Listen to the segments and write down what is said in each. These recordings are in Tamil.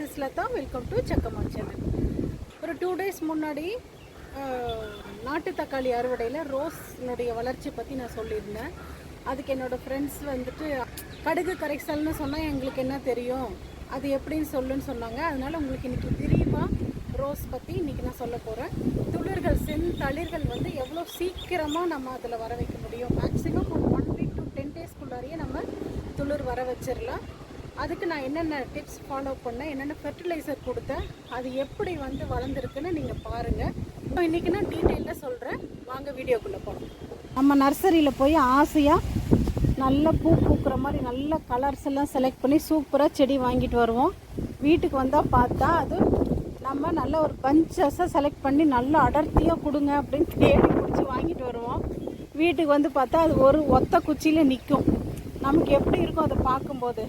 Is Latha. Welcome to Chakkamma channel. ஒரு 2 days முன்னாடி நாட்டு தக்காளி அறுவடையில் ரோஸ்னுடைய வளர்ச்சி பற்றி நான் சொல்லியிருந்தேன். அதுக்கு என்னோடய ஃப்ரெண்ட்ஸ் வந்துட்டு கடுகு கரைசல்னு சொன்னால் எங்களுக்கு என்ன தெரியும், அது எப்படின்னு சொல்லுன்னு சொன்னாங்க. அதனால் உங்களுக்கு இன்றைக்கி விரிவாக ரோஸ் பற்றி இன்றைக்கி நான் சொல்ல போகிறேன். துளிர்கள் செந்தளிர்கள் வந்து எவ்வளோ சீக்கிரமாக நம்ம அதில் வர வைக்க முடியும். மேக்ஸிமம் ஒரு 1 week to 10 daysக்குள்ளாரையே நம்ம துளிர் வர வச்சிடலாம். அதுக்கு நான் என்னென்ன டிப்ஸ் ஃபாலோ பண்ணேன், என்னென்ன ஃபெர்டிலைசர் கொடுத்தேன், அது எப்படி வந்து வளர்ந்துருக்குன்னு நீங்கள் பாருங்கள். இப்போ இன்றைக்கி நான் டீட்டெயிலில் சொல்கிறேன். வாங்க வீடியோக்குள்ளே போகலாம். நம்ம நர்சரியில் போய் ஆசையாக நல்ல பூ பூக்கிற மாதிரி நல்ல கலர்ஸ் எல்லாம் செலக்ட் பண்ணி சூப்பராக செடி வாங்கிட்டு வருவோம். வீட்டுக்கு வந்தால் பார்த்தா அது நம்ம நல்ல ஒரு பஞ்சஸை செலக்ட் பண்ணி நல்ல அடர்த்தியாக கொடுங்க அப்படின்னு தேடி பிடிச்சி வாங்கிட்டு வருவோம். வீட்டுக்கு வந்து பார்த்தா அது ஒரு ஒத்த குச்சியில் நிற்கும். நமக்கு எப்படி இருக்கும் அதை பார்க்கும்போது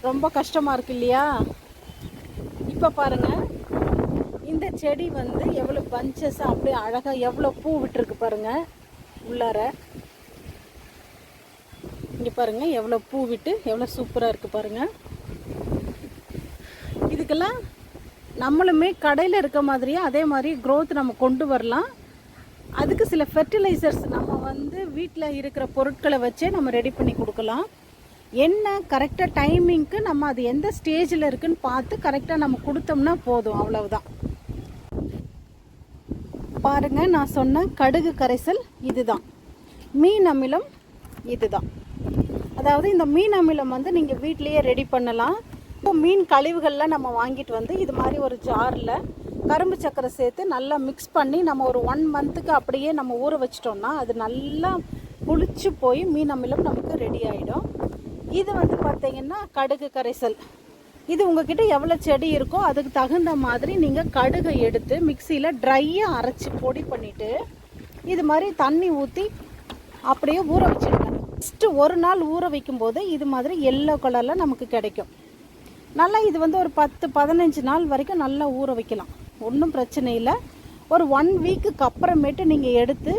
ரொம்ப கஷ்டமாக இருக்கு இல்லையா? இப்போ பாருங்கள், இந்த செடி வந்து எவ்வளோ பஞ்சஸாக அப்படியே அழகாக எவ்வளோ பூ விட்டுருக்கு பாருங்கள். உள்ளார இங்கே பாருங்கள் எவ்வளோ பூ விட்டு எவ்வளோ சூப்பராக இருக்குது பாருங்கள். இதுக்கெல்லாம் நம்மளுமே கடையில் இருக்க மாதிரியே அதே மாதிரி க்ரோத் நம்ம கொண்டு வரலாம். அதுக்கு சில ஃபெர்டிலைசர்ஸ் நம்ம வந்து வீட்டில் இருக்கிற பொருட்களை வச்சே நம்ம ரெடி பண்ணி கொடுக்கலாம். என்ன கரெக்டாக டைமிங்க்கு நம்ம அது எந்த ஸ்டேஜில் இருக்குன்னு பார்த்து கரெக்டாக நம்ம கொடுத்தோம்னா போதும், அவ்வளவுதான். பாருங்கள், நான் சொன்ன கடுகு கரைசல் இதுதான். மீன் அமிலம் இதுதான். அதாவது இந்த மீன் அமிலம் வந்து நீங்கள் வீட்லேயே ரெடி பண்ணலாம். இப்போ மீன் கழிவுகளில் நம்ம வாங்கிட்டு வந்து இது மாதிரி ஒரு ஜாரில் கரும்பு சக்கரை சேர்த்து நல்லா மிக்ஸ் பண்ணி நம்ம ஒரு 1 monthக்கு அப்படியே நம்ம ஊற வச்சிட்டோம்னா அது நல்லா புளிச்சு போய் மீன் அமிலம் நமக்கு ரெடி ஆகிடும். இது வந்து பார்த்திங்கன்னா கடுகு கரைசல். இது உங்ககிட்ட எவ்வளோ செடி இருக்கோ அதுக்கு தகுந்த மாதிரி நீங்கள் கடுகை எடுத்து மிக்சியில் ட்ரையாக அரைச்சி பொடி பண்ணிவிட்டு இது மாதிரி தண்ணி ஊற்றி அப்படியே ஊற வச்சுடுங்க. ஃபஸ்ட்டு ஒரு நாள் ஊற வைக்கும்போது இது மாதிரி எல்லோ கலரில் நமக்கு கிடைக்கும். நல்லா இது வந்து ஒரு 10-15 நாள் வரைக்கும் நல்லா ஊற வைக்கலாம், ஒன்றும் பிரச்சனை இல்லை. ஒரு 1 weekக்கு அப்புறமேட்டு நீங்கள் எடுத்து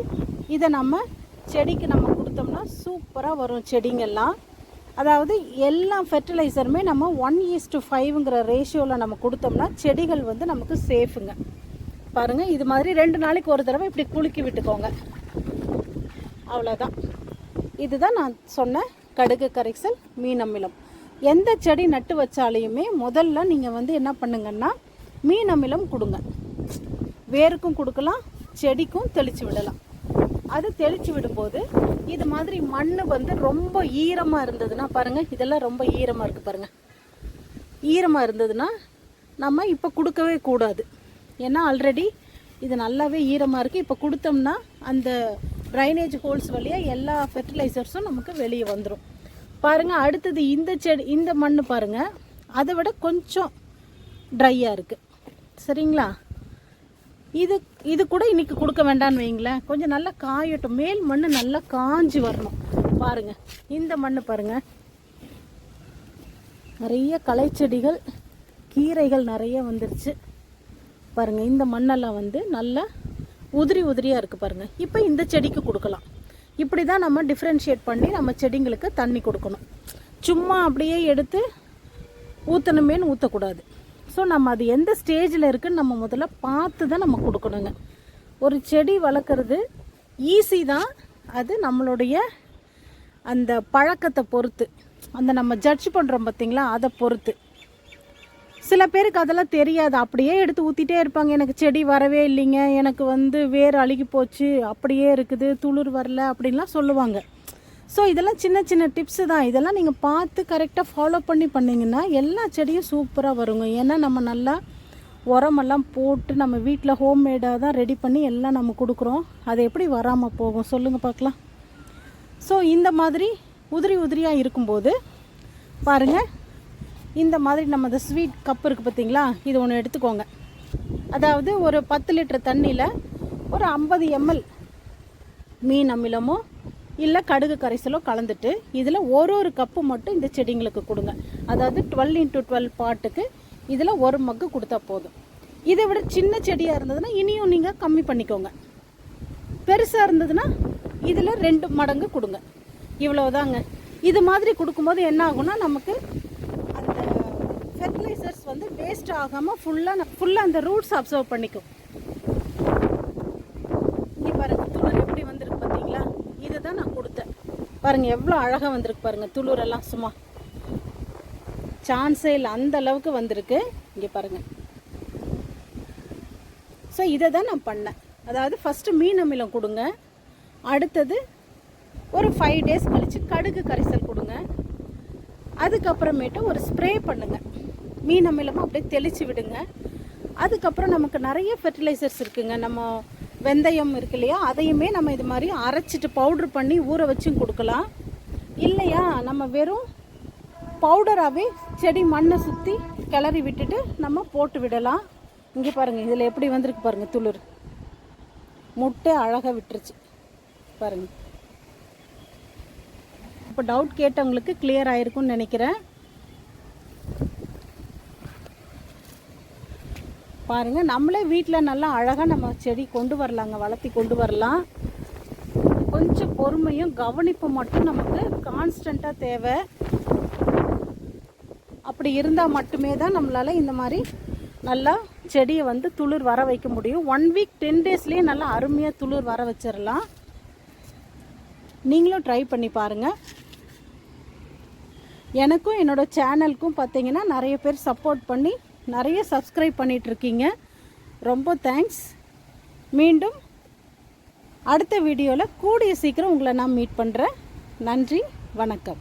இதை நம்ம செடிக்கு நம்ம கொடுத்தோம்னா சூப்பராக வரும் செடிங்கெல்லாம். அதாவது எல்லா ஃபெர்டிலைசருமே நம்ம 1:5ங்கிற ரேஷியோவில் நம்ம கொடுத்தோம்னா செடிகள் வந்து நமக்கு சேஃபுங்க. பாருங்கள், இது மாதிரி 2 நாளைக்கு ஒரு தடவை இப்படி குலுக்கி விட்டுக்கோங்க, அவ்வளோதான். இதுதான் நான் சொன்ன கடுகு கரைசல் மீன் அமிலம். எந்த செடி நட்டு வச்சாலையுமே முதல்ல நீங்கள் வந்து என்ன பண்ணுங்கன்னா மீன் அமிலம் கொடுங்க. வேருக்கும் கொடுக்கலாம், செடிக்கும் தெளித்து விடலாம். அது தெளித்து விடும்போது இது மாதிரி மண் வந்து ரொம்ப ஈரமாக இருந்ததுன்னா பாருங்கள், இதெல்லாம் ரொம்ப ஈரமாக இருக்குது பாருங்கள். ஈரமாக இருந்ததுன்னா நம்ம இப்போ கொடுக்கவே கூடாது. ஏன்னா ஆல்ரெடி இது நல்லாவே ஈரமாக இருக்குது. இப்போ கொடுத்தோம்னா அந்த ட்ரைனேஜ் ஹோல்ஸ் வழியாக எல்லா ஃபெர்டிலைசர்ஸும் நமக்கு வெளியே வந்துடும். பாருங்கள், அடுத்தது இந்த செடி, இந்த மண் பாருங்கள், அதை விட கொஞ்சம் ட்ரையாக இருக்குது. சரிங்களா? இது கூட இன்றைக்கி கொடுக்க வேண்டான்னு வைங்களேன், கொஞ்சம் நல்லா காயட்டும். மேல் மண் நல்லா காஞ்சி வரணும். பாருங்கள், இந்த மண் பாருங்கள், நிறைய களைச்செடிகள் கீரைகள் நிறைய வந்துருச்சு பாருங்கள். இந்த மண்ணெல்லாம் வந்து நல்லா உதிரியாக இருக்குது பாருங்கள். இப்போ இந்த செடிக்கு கொடுக்கலாம். இப்படி தான் நம்ம டிஃப்ரென்ஷியேட் பண்ணி நம்ம செடிங்களுக்கு தண்ணி கொடுக்கணும். சும்மா அப்படியே எடுத்து ஊற்றணுமேனு ஊற்றக்கூடாது. ஸோ நம்ம அது எந்த ஸ்டேஜில் இருக்குதுன்னு நம்ம முதல்ல பார்த்து தான் நம்ம கொடுக்கணுங்க. ஒரு செடி வளர்க்குறது ஈஸி தான், அது நம்மளுடைய அந்த பழக்கத்தை பொறுத்து, அந்த நம்ம ஜட்ஜ் பண்ணுறோம் பார்த்திங்களா, அதை பொறுத்து. சில பேருக்கு அதெல்லாம் தெரியாது, அப்படியே எடுத்து ஊற்றிட்டே இருப்பாங்க. எனக்கு செடி வரவே இல்லைங்க, எனக்கு வந்து வேர் அழுகி போச்சு, அப்படியே இருக்குது, துளிர் வரல அப்படின்லாம் சொல்லுவாங்க. ஸோ இதெல்லாம் சின்ன சின்ன டிப்ஸு தான். இதெல்லாம் நீங்கள் பார்த்து கரெக்டாக ஃபாலோ பண்ணிங்கன்னா எல்லா செடியும் சூப்பராக வருங்க. ஏன்னா நம்ம நல்லா உரமெல்லாம் போட்டு நம்ம வீட்டில் ஹோம்மேடாக தான் ரெடி பண்ணி எல்லாம் நம்ம கொடுக்குறோம். அது எப்படி வராமல் போகும் சொல்லுங்கள் பார்க்கலாம். ஸோ இந்த மாதிரி உதிரியாக இருக்கும்போது பாருங்கள், இந்த மாதிரி நம்ம இந்த ஸ்வீட் கப் இருக்குது பார்த்திங்களா, இது ஒன்று எடுத்துக்கோங்க. அதாவது ஒரு 10 லிட்டர் தண்ணியில் ஒரு 50 ml மீன் அமிலமோ இல்லை கடுகு கரைசலோ கலந்துட்டு இதில் ஒரு கப்பு மட்டும் இந்த செடிங்களுக்கு கொடுங்க. அதாவது 12x12 பாட்டுக்கு இதில் 1 மக்கு கொடுத்தா போதும். இதை விட சின்ன செடியாக இருந்ததுன்னா இனியும் நீங்கள் கம்மி பண்ணிக்கோங்க. பெருசாக இருந்ததுன்னா இதில் 2 மடங்கு கொடுங்க. இவ்வளோதாங்க. இது மாதிரி கொடுக்கும்போது என்ன ஆகும்னா நமக்கு அந்த ஃபெர்டிலைசர்ஸ் வந்து வேஸ்ட் வேஸ்ட் ஆகாமல் ஃபுல்லாக அந்த ரூட்ஸ் அப்சர்வ் பண்ணிக்கும். இங்கே பாருங்கள் துளிர் எப்படி வந்திருக்கு பார்த்தீங்களா? இதை தான் நான் கொடுத்தேன். பாருங்கள் எவ்வளோ அழகாக வந்திருக்கு பாருங்கள். துளிரெல்லாம் சும்மா சான்ஸே இல்லை, அந்த அளவுக்கு வந்திருக்கு. இங்கே பாருங்கள். ஸோ இதை தான் நான் பண்ணேன். அதாவது ஃபஸ்ட்டு மீன் அமிலம் கொடுங்க, அடுத்தது ஒரு 5 டேஸ் கழித்து கடுகு கரைசல் கொடுங்க, அதுக்கப்புறமேட்டு ஒரு ஸ்ப்ரே பண்ணுங்கள். மீன் அமிலமாக அப்படியே தெளித்து விடுங்க. அதுக்கப்புறம் நமக்கு நிறைய ஃபெர்டிலைசர்ஸ் இருக்குங்க. நம்ம வெந்தயம் இருக்கு இல்லையா, அதையுமே நம்ம இது மாதிரி அரைச்சிட்டு பவுட்ரு பண்ணி ஊற வச்சும் கொடுக்கலாம். இல்லையா நம்ம வெறும் பவுடராகவே செடி மண்ணை சுற்றி கிளறி விட்டுட்டு நம்ம போட்டு விடலாம். இங்கே பாருங்கள் இதில் எப்படி வந்திருக்கு பாருங்கள். துளிர் முட்டை அழகாக விட்டுருச்சு பாருங்கள். இப்போ டவுட் கேட்டவங்களுக்கு கிளியர் ஆகிருக்குன்னு நினைக்கிறேன். பாருங்கள் நம்மளே வீட்டில் நல்லா அழகாக நம்ம செடி கொண்டு வரலாங்க, வளர்த்தி கொண்டு வரலாம். கொஞ்சம் பொறுமையும் கவனிப்பு மட்டும் நமக்கு கான்ஸ்டண்ட்டாக தேவை. அப்படி இருந்தால் மட்டுமே தான் நம்மளால் இந்த மாதிரி நல்லா செடியை வந்து துளிர் வர வைக்க முடியும். 1 வீக் 10 டேஸ்லேயே நல்லா அருமையாக துளிர் வர வச்சிடலாம். நீங்களும் ட்ரை பண்ணி பாருங்கள். எனக்கும் என்னோடய சேனலுக்கும் பார்த்தீங்கன்னா நிறைய பேர் சப்போர்ட் பண்ணி நிறைய சப்ஸ்கிரைப் பண்ணிகிட்ருக்கீங்க. ரொம்ப தேங்க்ஸ். மீண்டும் அடுத்த வீடியோவில் கூடிய சீக்கிரம் உங்களை நான் மீட் பண்ணுறேன். நன்றி, வணக்கம்.